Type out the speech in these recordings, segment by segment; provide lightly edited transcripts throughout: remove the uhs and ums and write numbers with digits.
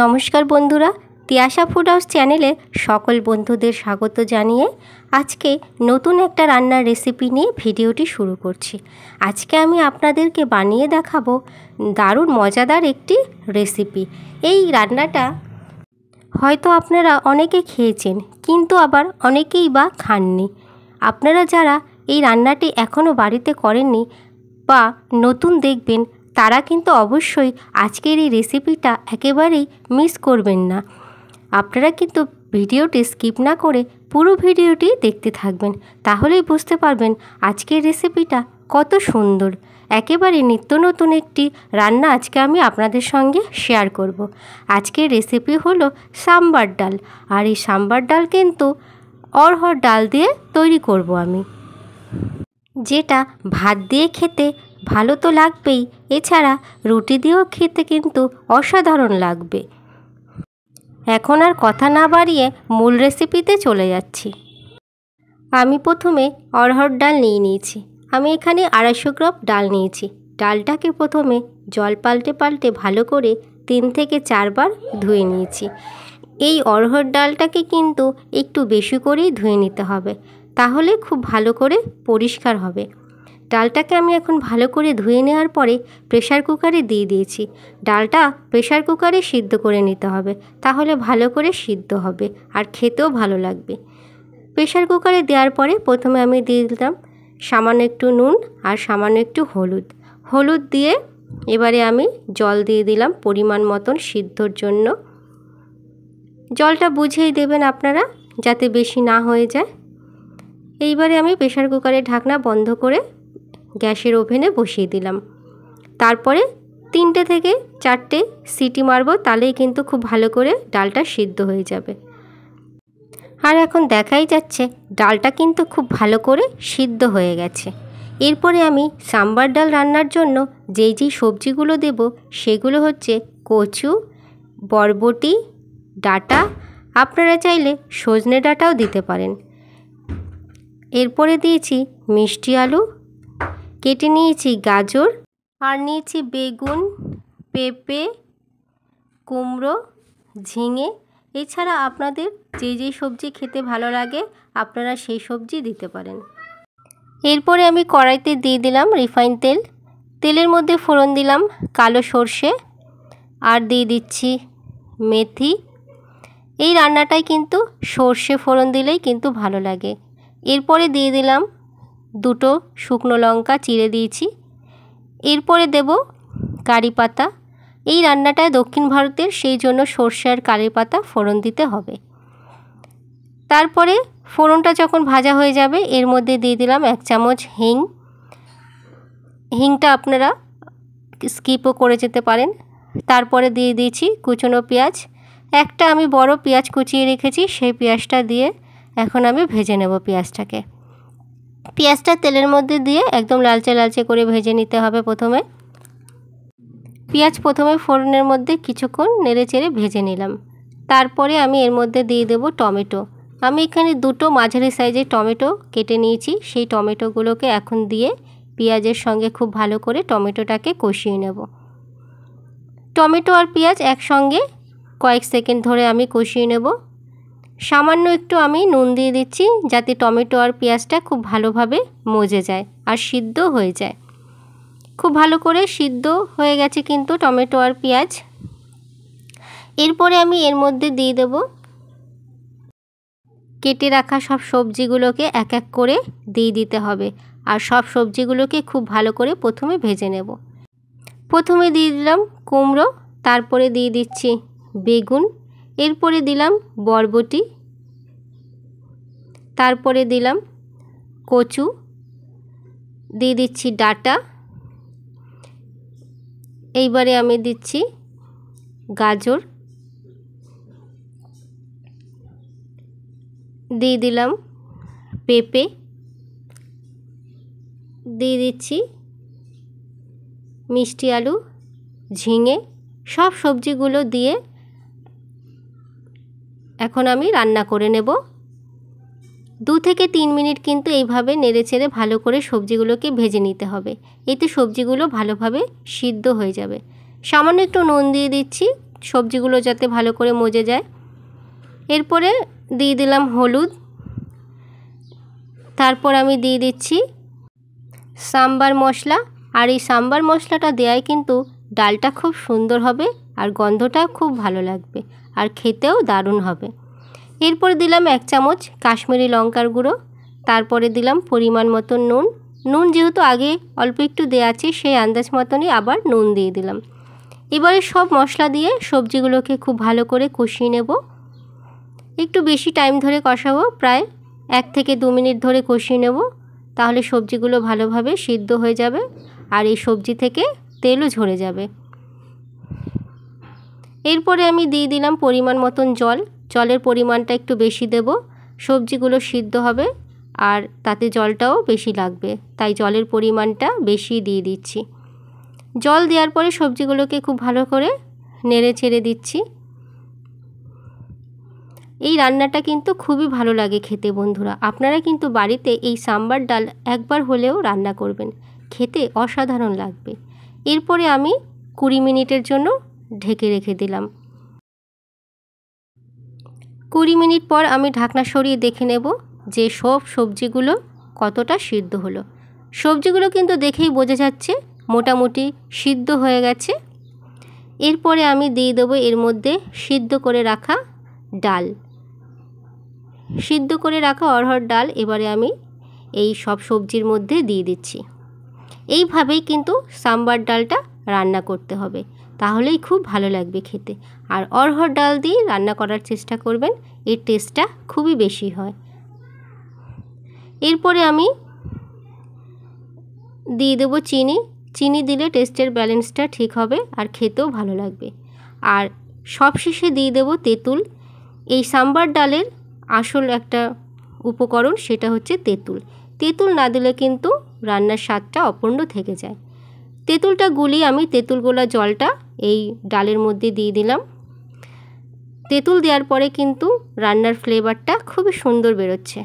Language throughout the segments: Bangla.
নমস্কার বন্ধুরা, তিয়াশা ফুড হাউস চ্যানেলে সকল বন্ধুদের স্বাগত জানিয়ে আজকে নতুন একটা রান্নার রেসিপি নিয়ে ভিডিওটি শুরু করছি। আজকে আমি আপনাদেরকে বানিয়ে দেখাবো দারুণ মজাদার একটি রেসিপি। এই রান্নাটা হয়তো আপনারা অনেকে খেয়েছেন, কিন্তু আবার অনেকেই বা খাননি। আপনারা যারা এই রান্নাটি এখনও বাড়িতে করেননি বা নতুন দেখবেন, তারা কিন্তু অবশ্যই আজকের এই রেসিপিটা একেবারেই মিস করবেন না। আপনারা কিন্তু ভিডিওটি স্কিপ না করে পুরো ভিডিওটি দেখতে থাকবেন, তাহলেই বুঝতে পারবেন আজকের রেসিপিটা কত সুন্দর। একেবারে নিত্য নতুন একটি রান্না আজকে আমি আপনাদের সঙ্গে শেয়ার করব। আজকের রেসিপি হলো সাম্বার ডাল, আর এই সাম্বার ডাল কিন্তু অড়হর ডাল দিয়ে তৈরি করব আমি, যেটা ভাত দিয়ে খেতে ভালো তো লাগবেই, এছাড়া রুটি দিয়েও খেতে কিন্তু অসাধারণ লাগবে। এখন আর কথা না বাড়িয়ে মূল রেসিপিতে চলে যাচ্ছি। আমি প্রথমে অড়হর ডাল নিয়ে নিয়েছি। আমি এখানে 250 গ্রাম ডাল নিয়েছি। ডালটাকে প্রথমে জল পাল্টে পাল্টে ভালো করে 3 থেকে 4 বার ধুয়ে নিয়েছি। এই অড়হর ডালটাকে কিন্তু একটু বেশি করেই ধুয়ে নিতে হবে, তাহলে খুব ভালো করে পরিষ্কার হবে। ডালটাকে আমি এখন ভালো করে ধুয়ে নেওয়ার পরে প্রেসার কুকারে দিয়ে দিয়েছি। ডালটা প্রেসার কুকারে সিদ্ধ করে নিতে হবে, তাহলে ভালো করে সিদ্ধ হবে আর খেতেও ভালো লাগবে। প্রেসার কুকারে দেওয়ার পরে প্রথমে আমি দিয়ে দিলাম সামান্য একটু নুন আর সামান্য একটু হলুদ দিয়ে এবারে আমি জল দিয়ে দিলাম পরিমাণ মতন সিদ্ধর জন্য। জলটা বুঝেই দেবেন আপনারা, যাতে বেশি না হয়ে যায়। এইবারে আমি প্রেসার কুকারের ঢাকনা বন্ধ করে গ্যাসের ওভেনে বসিয়ে দিলাম। তারপরে 3টে থেকে 4টে সিটি মারব, তাহলেই কিন্তু খুব ভালো করে ডালটা সিদ্ধ হয়ে যাবে। আর এখন দেখাই যাচ্ছে ডালটা কিন্তু খুব ভালো করে সিদ্ধ হয়ে গেছে। এরপরে আমি সাম্বার ডাল রান্নার জন্য যেই সবজিগুলো দেব সেগুলো হচ্ছে কচু, বরবটি, ডাঁটা, আপনারা চাইলে সজনে ডাঁটাও দিতে পারেন। এরপরে দিয়েছি মিষ্টি আলু, কেটে নিয়েছি গাজর, আর নিয়েছি বেগুন, পেঁপে, কুমড়ো, ঝিঙে। এছাড়া আপনাদের যেই সবজি খেতে ভালো লাগে আপনারা সেই সবজি দিতে পারেন। এরপরে আমি কড়াইতে দিয়ে দিলাম রিফাইন তেল। তেলের মধ্যে ফোড়ন দিলাম কালো সর্ষে, আর দিয়ে দিচ্ছি মেথি। এই রান্নাটায় কিন্তু সর্ষে ফোড়ন দিলেই কিন্তু ভালো লাগে। এরপরে দিয়ে দিলাম 2টো শুকনো লঙ্কা চিড়ে দিয়েছি। এরপরে দেব কারি পাতা। এই রান্নাটায় দক্ষিণ ভারতের, সেই জন্য সর্ষে আর কারি পাতা ফোড়ন দিতে হবে। তারপরে ফোড়নটা যখন ভাজা হয়ে যাবে এর মধ্যে দিয়ে দিলাম 1 চামচ হিং। হিংটা আপনারা স্কিপও করে যেতে পারেন। তারপরে দিয়ে দিয়েছি কুচনো পেঁয়াজ। একটা আমি বড় পেঁয়াজ কুচিয়ে রেখেছি, সেই পেঁয়াজটা দিয়ে এখন আমি ভেজে নেব পেঁয়াজটাকে। পেঁয়াজটা তেলের মধ্যে দিয়ে একদম লালচে লালচে করে ভেজে নিতে হবে। প্রথমে ফোড়নের মধ্যে কিছুক্ষণ নেড়ে চেড়ে ভেজে নিলাম। তারপরে আমি এর মধ্যে দিয়ে দেব টমেটো। আমি এখানে 2টো মাঝারি সাইজের টমেটো কেটে নিয়েছি। সেই টমেটোগুলোকে এখন দিয়ে পেঁয়াজের সঙ্গে খুব ভালো করে টমেটোটাকে কষিয়ে নেব। টমেটো আর পেঁয়াজ একসঙ্গে কয়েক সেকেন্ড ধরে আমি কষিয়ে নেব। সামান্য একটু আমি নুন দিয়ে দিচ্ছি, যাতে টমেটো আর পেঁয়াজটা খুব ভালোভাবে মজে যায় আর সিদ্ধ হয়ে যায়। খুব ভালো করে সিদ্ধ হয়ে গেছে কিন্তু টমেটো আর পেঁয়াজ। এরপরে আমি এর মধ্যে দিয়ে দেব কেটে রাখা সব সবজিগুলোকে এক এক করে দিয়ে দিতে হবে, আর সব সবজিগুলোকে খুব ভালো করে প্রথমে ভেজে নেব। প্রথমে দিয়ে দিলাম কুমড়ো, তারপরে দিয়ে দিচ্ছি বেগুন, এরপরে দিলাম বরবটি, তারপরে দিলাম কচু, দিয়ে দিচ্ছি ডাঁটা, এইবারে আমি দিচ্ছি গাজর, দিয়ে দিলাম পেঁপে, দিয়ে দিচ্ছি মিষ্টি আলু, ঝিঙে। সব সবজিগুলো দিয়ে এখন আমি রান্না করে নেব। 2 থেকে 3 মিনিট কিন্তু এইভাবে নেড়েচেড়ে ভালো করে সবজিগুলোকে ভেজে নিতে হবে, এতে সবজিগুলো ভালোভাবে সিদ্ধ হয়ে যাবে। সামান্য একটু নুন দিয়ে দিচ্ছি, সবজিগুলো যাতে ভালো করে মজে যায়। এরপরে দিয়ে দিলাম হলুদ, তারপর আমি দিয়ে দিচ্ছি সাম্বার মশলা। আর এই সাম্বার মশলাটা দেওয়ায় কিন্তু ডালটা খুব সুন্দর হবে আর গন্ধটাও খুব ভালো লাগবে আর খেতেও দারুণ হবে। এরপরে দিলাম 1 চামচ কাশ্মীরি লঙ্কার গুঁড়ো, তারপরে দিলাম পরিমাণ মতো নুন। নুন যেহেতু আগে অল্প একটু দেওয়া আছে সেই আন্দাজ মতনই আবার নুন দিয়ে দিলাম। এবারে সব মশলা দিয়ে সবজিগুলোকে খুব ভালো করে কষিয়ে নেব। একটু বেশি টাইম ধরে কষাবো, প্রায় 1 থেকে 2 মিনিট ধরে কষিয়ে নেব, তাহলে সবজিগুলো ভালোভাবে সিদ্ধ হয়ে যাবে আর এই সবজি থেকে তেলও ঝরে যাবে। এরপরে আমি দিয়ে দিলাম পরিমাণ মতন জল। জলের পরিমাণটা একটু বেশি দেব, সবজিগুলো সিদ্ধ হবে আর তাতে জলটাও বেশি লাগবে, তাই জলের পরিমাণটা বেশি দিয়ে দিচ্ছি। জল দেওয়ার পরে সবজিগুলোকে খুব ভালো করে নেড়ে চেড়ে দিচ্ছি। এই রান্নাটা কিন্তু খুবই ভালো লাগে খেতে বন্ধুরা। আপনারা কিন্তু বাড়িতে এই সাম্বার ডাল একবার হলেও রান্না করবেন, খেতে অসাধারণ লাগবে। এরপরে আমি 20 মিনিটের জন্য ঢেকে রেখে দিলাম। 20 মিনিট পর আমি ঢাকনা সরিয়ে দেখে নেব যে সব সবজিগুলো কতটা সিদ্ধ হলো। সবজিগুলো কিন্তু দেখেই বোঝা যাচ্ছে মোটামুটি সিদ্ধ হয়ে গেছে। এরপরে আমি দিয়ে দেবো এর মধ্যে সিদ্ধ করে রাখা ডাল, সিদ্ধ করে রাখা অড়হর ডাল এবারে আমি এই সব সবজির মধ্যে দিয়ে দিচ্ছি। এইভাবেই কিন্তু সাম্বার ডালটা রান্না করতে হবে, তাহলেই খুব ভালো লাগবে খেতে। আর অড়হর ডাল দিয়ে রান্না করার চেষ্টা করবেন, এর টেস্টটা খুবই বেশি হয়। এরপরে আমি দিয়ে দেবো চিনি। চিনি দিলে টেস্টের ব্যালেন্সটা ঠিক হবে আর খেতেও ভালো লাগবে। আর সবশেষে দিয়ে দেবো তেঁতুল। এই সাম্বার ডালের আসল একটা উপকরণ সেটা হচ্ছে তেঁতুল। তেঁতুল না দিলে কিন্তু রান্নার স্বাদটা অপূর্ণ থেকে যায়। তেঁতুলটা গুলিয়ে আমি তেঁতুল গোলা জলটা এই ডালের মধ্যে দিয়ে দিলাম। তেঁতুল দেওয়ার পরে কিন্তু রান্নার ফ্লেভারটা খুবই সুন্দর বেরোচ্ছে।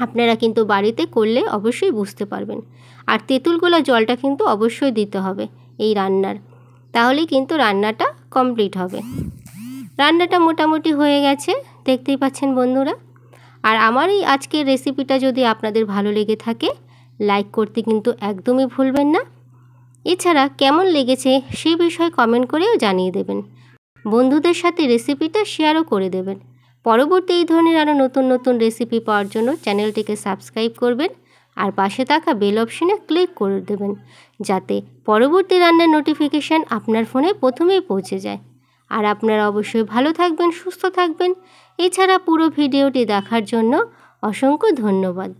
আপনারা কিন্তু বাড়িতে করলে অবশ্যই বুঝতে পারবেন। আর তেঁতুল গোলা জলটা কিন্তু অবশ্যই দিতে হবে এই রান্নার, তাহলেই কিন্তু রান্নাটা কমপ্লিট হবে। রান্নাটা মোটামুটি হয়ে গেছে, দেখতেই পাচ্ছেন বন্ধুরা। আর আমার এই আজকের রেসিপিটা যদি আপনাদের ভালো লেগে থাকে লাইক করতে কিন্তু একদমই ভুলবেন না। এছাড়া কেমন লেগেছে সেই বিষয়ে কমেন্ট করেও জানিয়ে দেবেন। বন্ধুদের সাথে রেসিপিটা শেয়ারও করে দেবেন। পরবর্তী এই ধরনের আরও নতুন নতুন রেসিপি পাওয়ার জন্য চ্যানেলটিকে সাবস্ক্রাইব করবেন আর পাশে থাকা বেল অপশনে ক্লিক করে দেবেন, যাতে পরবর্তী রান্নার নোটিফিকেশান আপনার ফোনে প্রথমেই পৌঁছে যায়। আর আপনারা অবশ্যই ভালো থাকবেন, সুস্থ থাকবেন। এছাড়া পুরো ভিডিওটি দেখার জন্য অসংখ্য ধন্যবাদ।